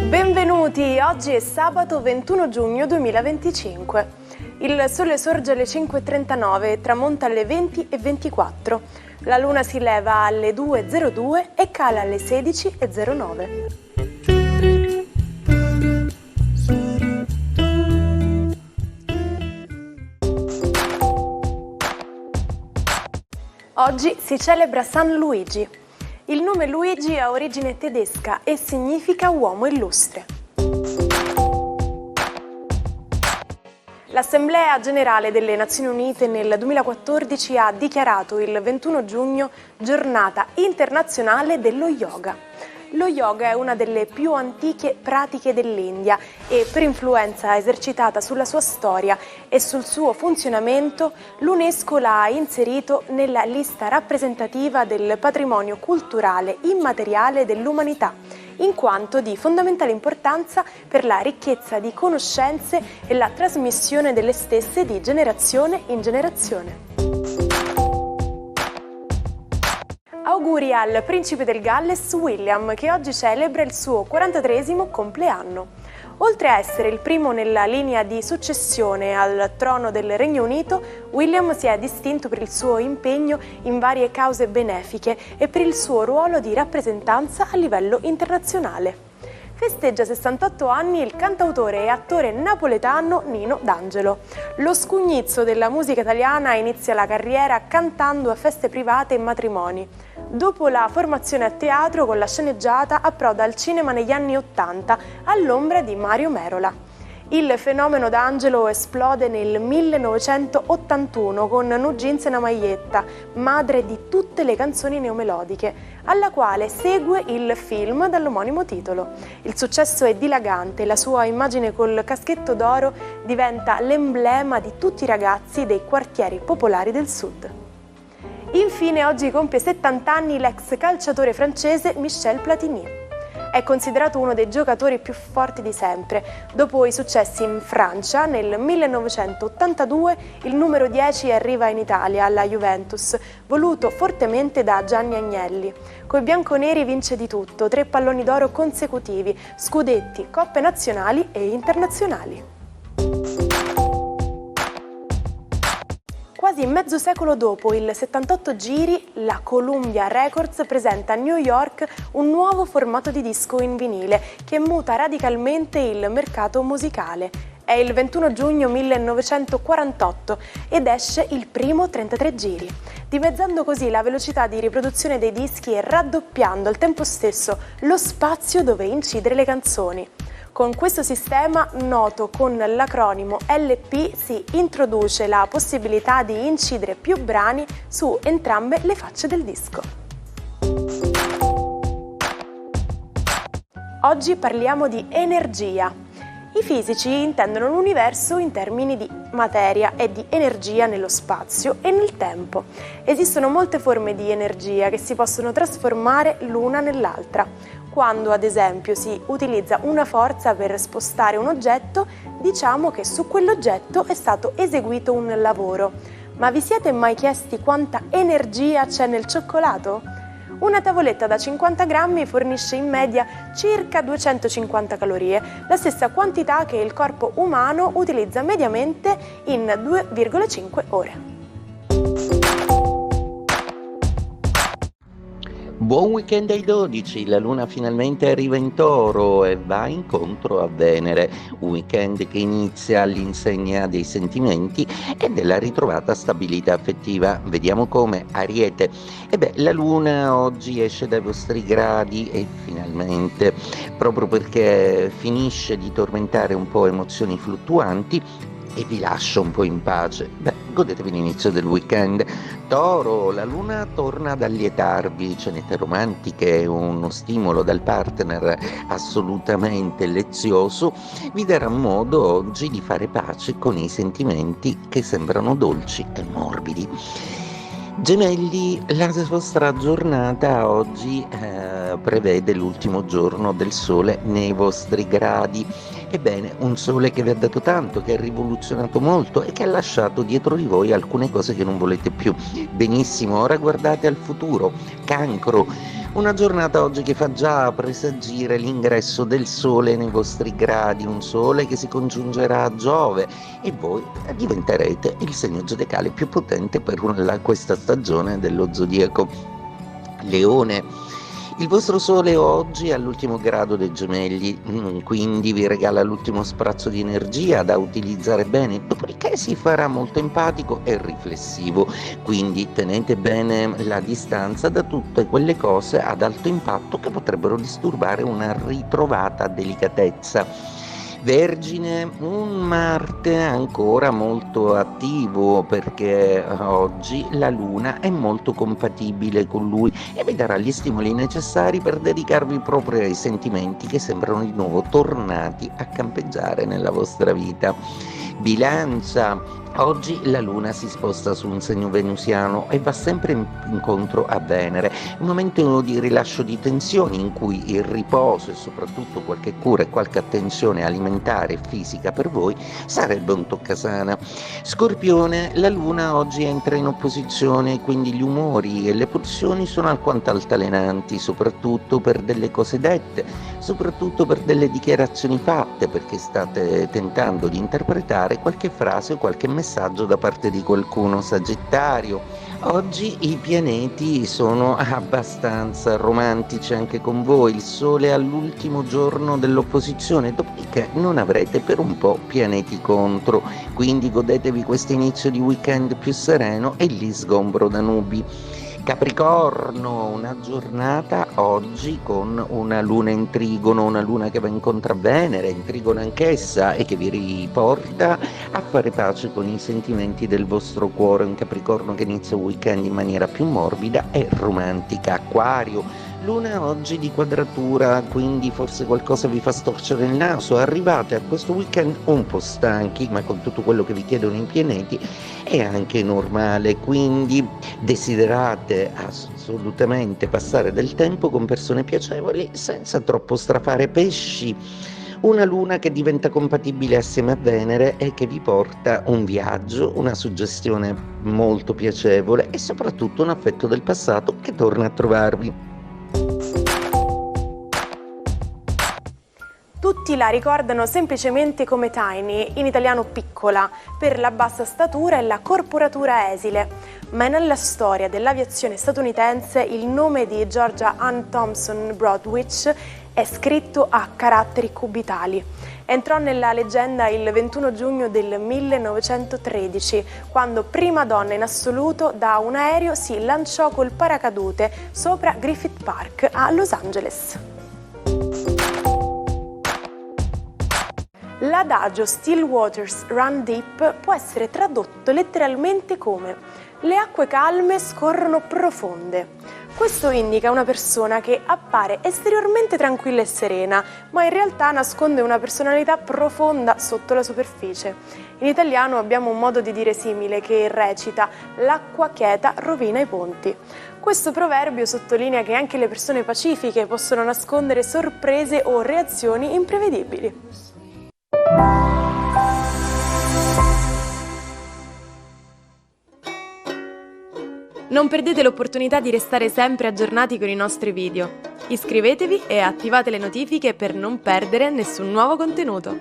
Benvenuti, oggi è sabato 21 giugno 2025. Il sole sorge alle 5:39 e tramonta alle 20:24. La luna si leva alle 2:02 e cala alle 16:09. Oggi si celebra San Luigi. Il nome Luigi ha origine tedesca e significa uomo illustre. L'Assemblea Generale delle Nazioni Unite nel 2014 ha dichiarato il 21 giugno giornata internazionale dello yoga. Lo yoga è una delle più antiche pratiche dell'India e per influenza esercitata sulla sua storia e sul suo funzionamento, l'UNESCO l'ha inserito nella lista rappresentativa del patrimonio culturale immateriale dell'umanità, in quanto di fondamentale importanza per la ricchezza di conoscenze e la trasmissione delle stesse di generazione in generazione. Auguri al principe del Galles William, che oggi celebra il suo 43esimo compleanno. Oltre a essere il primo nella linea di successione al trono del Regno Unito, William si è distinto per il suo impegno in varie cause benefiche e per il suo ruolo di rappresentanza a livello internazionale. Festeggia 68 anni il cantautore e attore napoletano Nino D'Angelo. Lo scugnizzo della musica italiana inizia la carriera cantando a feste private e matrimoni. Dopo la formazione a teatro con la sceneggiata approda al cinema negli anni '80 all'ombra di Mario Merola. Il fenomeno D'Angelo esplode nel 1981 con Nu Jeans e una maglietta, madre di tutte le canzoni neomelodiche, alla quale segue il film dall'omonimo titolo. Il successo è dilagante, la sua immagine col caschetto d'oro diventa l'emblema di tutti i ragazzi dei quartieri popolari del sud. Infine oggi compie 70 anni l'ex calciatore francese Michel Platini. È considerato uno dei giocatori più forti di sempre. Dopo i successi in Francia, nel 1982 il numero 10 arriva in Italia, alla Juventus, voluto fortemente da Gianni Agnelli. Coi bianconeri vince di tutto, 3 palloni d'oro consecutivi, scudetti, coppe nazionali e internazionali. Quasi mezzo secolo dopo il 78 giri, la Columbia Records presenta a New York un nuovo formato di disco in vinile che muta radicalmente il mercato musicale. È il 21 giugno 1948 ed esce il primo 33 giri, dimezzando così la velocità di riproduzione dei dischi e raddoppiando al tempo stesso lo spazio dove incidere le canzoni. Con questo sistema, noto con l'acronimo LP, si introduce la possibilità di incidere più brani su entrambe le facce del disco. Oggi parliamo di energia. I fisici intendono l'universo in termini di materia e di energia nello spazio e nel tempo. Esistono molte forme di energia che si possono trasformare l'una nell'altra. Quando, ad esempio, si utilizza una forza per spostare un oggetto, diciamo che su quell'oggetto è stato eseguito un lavoro. Ma vi siete mai chiesti quanta energia c'è nel cioccolato? Una tavoletta da 50 grammi fornisce in media circa 250 calorie, la stessa quantità che il corpo umano utilizza mediamente in 2,5 ore. Buon weekend ai 12, la luna finalmente arriva in Toro e va incontro a Venere, un weekend che inizia all'insegna dei sentimenti e della ritrovata stabilità affettiva. Vediamo come. Ariete. La luna oggi esce dai vostri gradi e finalmente, proprio perché finisce di tormentare un po' emozioni fluttuanti e vi lascio un po' in pace. Godetevi l'inizio del weekend. Toro, la luna torna ad allietarvi, cenette romantiche, uno stimolo dal partner assolutamente lezioso vi darà modo oggi di fare pace con i sentimenti che sembrano dolci e morbidi. Gemelli, la vostra giornata oggi prevede l'ultimo giorno del sole nei vostri gradi. Ebbene, un sole che vi ha dato tanto, che ha rivoluzionato molto e che ha lasciato dietro di voi alcune cose che non volete più. Benissimo, ora guardate al futuro. Cancro, una giornata oggi che fa già presagire l'ingresso del sole nei vostri gradi, un sole che si congiungerà a Giove e voi diventerete il segno zodiacale più potente per questa stagione dello zodiaco. Leone, il vostro sole oggi è all'ultimo grado dei Gemelli, quindi vi regala l'ultimo sprazzo di energia da utilizzare bene, dopodiché si farà molto empatico e riflessivo, quindi tenete bene la distanza da tutte quelle cose ad alto impatto che potrebbero disturbare una ritrovata delicatezza. Vergine, un Marte ancora molto attivo perché oggi la Luna è molto compatibile con lui e vi darà gli stimoli necessari per dedicarvi proprio ai sentimenti che sembrano di nuovo tornati a campeggiare nella vostra vita. Bilancia, oggi la Luna si sposta su un segno venusiano e va sempre incontro a Venere, un momento di rilascio di tensioni in cui il riposo e soprattutto qualche cura e qualche attenzione alimentare e fisica per voi sarebbe un toccasana. Scorpione, la Luna oggi entra in opposizione, quindi gli umori e le pulsioni sono alquanto altalenanti, soprattutto per delle cose dette, soprattutto per delle dichiarazioni fatte, perché state tentando di interpretare qualche frase o qualche messaggio da parte di qualcuno. Sagittario, oggi i pianeti sono abbastanza romantici anche con voi, il Sole è all'ultimo giorno dell'opposizione, dopodiché non avrete per un po' pianeti contro, quindi godetevi questo inizio di weekend più sereno e lì sgombro da nubi. Capricorno, una giornata oggi con una luna in trigono, una luna che va incontro a Venere, in trigono anch'essa e che vi riporta a fare pace con i sentimenti del vostro cuore, un Capricorno che inizia il weekend in maniera più morbida e romantica. Acquario, luna oggi di quadratura, quindi forse qualcosa vi fa storcere il naso, arrivate a questo weekend un po' stanchi, ma con tutto quello che vi chiedono i pianeti è anche normale, quindi desiderate assolutamente passare del tempo con persone piacevoli senza troppo strafare. Pesci, una luna che diventa compatibile assieme a Venere e che vi porta un viaggio, una suggestione molto piacevole e soprattutto un affetto del passato che torna a trovarvi. Tutti la ricordano semplicemente come Tiny, in italiano piccola, per la bassa statura e la corporatura esile, ma nella storia dell'aviazione statunitense il nome di Georgia Ann Thompson Broadwich è scritto a caratteri cubitali. Entrò nella leggenda il 21 giugno del 1913, quando prima donna in assoluto da un aereo si lanciò col paracadute sopra Griffith Park a Los Angeles. L'adagio Still Waters Run Deep può essere tradotto letteralmente come «Le acque calme scorrono profonde». Questo indica una persona che appare esteriormente tranquilla e serena, ma in realtà nasconde una personalità profonda sotto la superficie. In italiano abbiamo un modo di dire simile che recita «L'acqua quieta rovina i ponti». Questo proverbio sottolinea che anche le persone pacifiche possono nascondere sorprese o reazioni imprevedibili. Non perdete l'opportunità di restare sempre aggiornati con i nostri video. Iscrivetevi e attivate le notifiche per non perdere nessun nuovo contenuto.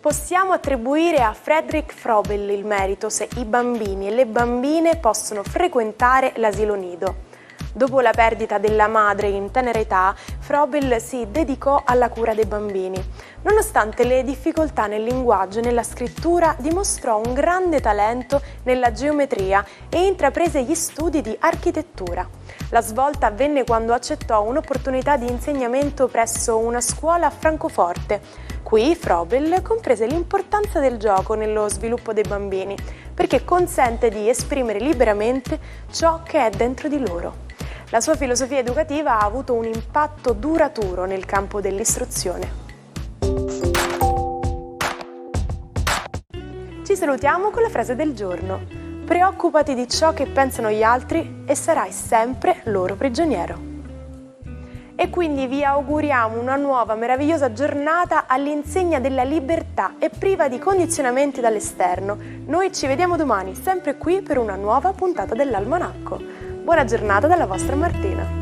Possiamo attribuire a Friedrich Frobel il merito se i bambini e le bambine possono frequentare l'asilo nido. Dopo la perdita della madre in tenera età, Frobel si dedicò alla cura dei bambini. Nonostante le difficoltà nel linguaggio e nella scrittura, dimostrò un grande talento nella geometria e intraprese gli studi di architettura. La svolta avvenne quando accettò un'opportunità di insegnamento presso una scuola a Francoforte. Qui Frobel comprese l'importanza del gioco nello sviluppo dei bambini, perché consente di esprimere liberamente ciò che è dentro di loro. La sua filosofia educativa ha avuto un impatto duraturo nel campo dell'istruzione. Ci salutiamo con la frase del giorno. Preoccupati di ciò che pensano gli altri e sarai sempre loro prigioniero. E quindi vi auguriamo una nuova meravigliosa giornata all'insegna della libertà e priva di condizionamenti dall'esterno. Noi ci vediamo domani, sempre qui per una nuova puntata dell'Almanacco. Buona giornata dalla vostra Martina.